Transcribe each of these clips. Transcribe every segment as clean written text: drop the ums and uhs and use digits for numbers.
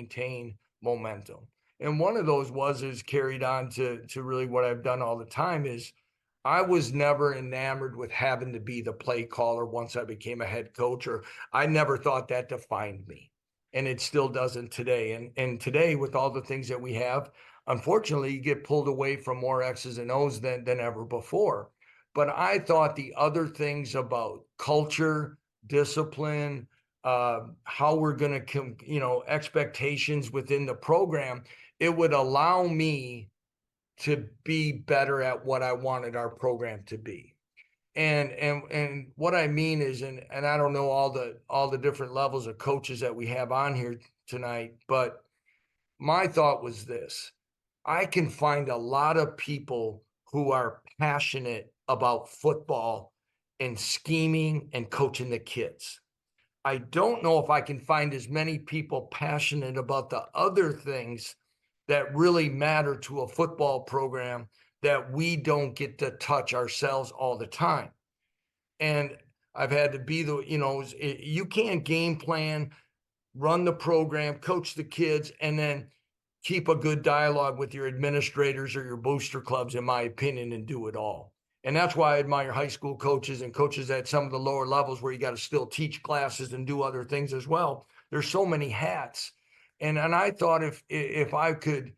maintain momentum. And one of those is carried on to really what I've done all the time is I was never enamored with having to be the play caller once I became a head coach, or I never thought that defined me. And it still doesn't today. And today, with all the things that we have, unfortunately, you get pulled away from more X's and O's than ever before. But I thought the other things about culture, discipline, how we're going to, expectations within the program, it would allow me to be better at what I wanted our program to be. And what I mean is, and I don't know all the different levels of coaches that we have on here tonight, but my thought was this: I can find a lot of people who are passionate about football and scheming and coaching the kids. I don't know if I can find as many people passionate about the other things that really matter to a football program that we don't get to touch ourselves all the time. And I've had to be you can't game plan, run the program, coach the kids, and then keep a good dialogue with your administrators or your booster clubs, in my opinion, and do it all. And that's why I admire high school coaches and coaches at some of the lower levels where you got to still teach classes and do other things as well. There's so many hats. And I thought if I could,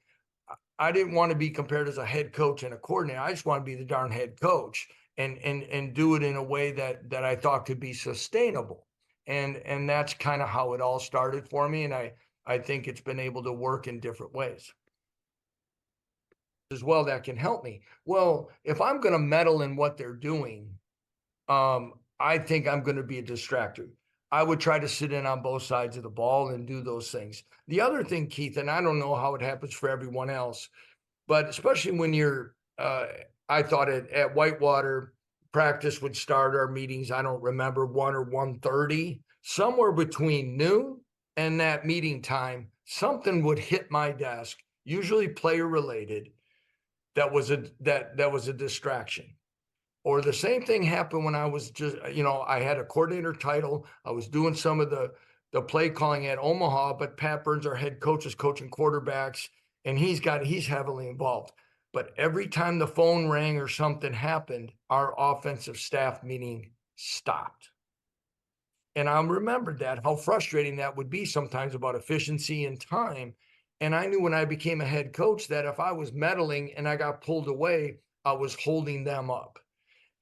I didn't want to be compared as a head coach and a coordinator. I just want to be the darn head coach and do it in a way that I thought could be sustainable. And that's kind of how it all started for me. And I think it's been able to work in different ways as well that can help me. Well, if I'm going to meddle in what they're doing, I think I'm going to be a distractor. I would try to sit in on both sides of the ball and do those things. The other thing, Keith, and I don't know how it happens for everyone else, but especially when you're, I thought at Whitewater, practice would start our meetings, I don't remember, 1 or 1:30, somewhere between noon and that meeting time, something would hit my desk, usually player related, that was a distraction. Or the same thing happened when I was just, I had a coordinator title. I was doing some of the play calling at Omaha, but Pat Burns, our head coach, is coaching quarterbacks, and he's heavily involved. But every time the phone rang or something happened, our offensive staff meeting stopped. And I remembered that, how frustrating that would be sometimes about efficiency and time. And I knew when I became a head coach that if I was meddling and I got pulled away, I was holding them up.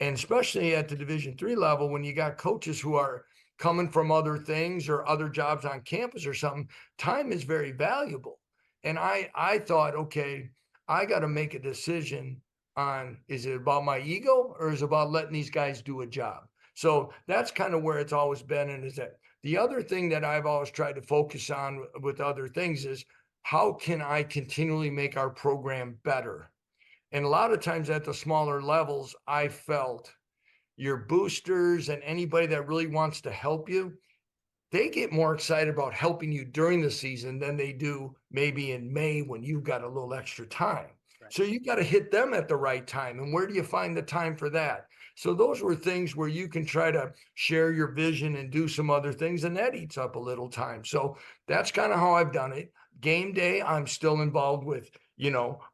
And especially at the Division III level, when you got coaches who are coming from other things or other jobs on campus or something, time is very valuable. And I thought, okay, I got to make a decision on, is it about my ego or is it about letting these guys do a job? So that's kind of where it's always been. And is that the other thing that I've always tried to focus on with other things is how can I continually make our program better? And a lot of times at the smaller levels, I felt your boosters and anybody that really wants to help you, they get more excited about helping you during the season than they do maybe in May when you've got a little extra time. Right. So you got to hit them at the right time. And where do you find the time for that? So those were things where you can try to share your vision and do some other things, and that eats up a little time. So that's kind of how I've done it. Game day, I'm still involved with,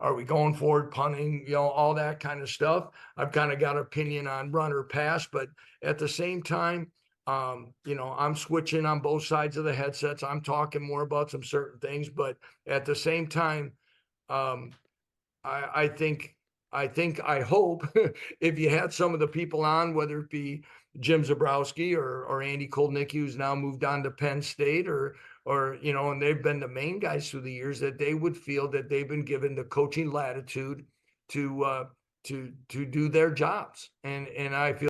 are we going forward, punting, all that kind of stuff. I've kind of got an opinion on run or pass, but at the same time, I'm switching on both sides of the headsets. I'm talking more about some certain things, but at the same time, I think, I hope if you had some of the people on, whether it be Jim Zabrowski or Andy Kolnicki, who's now moved on to Penn State, or and they've been the main guys through the years, that they would feel that they've been given the coaching latitude to do their jobs. And I feel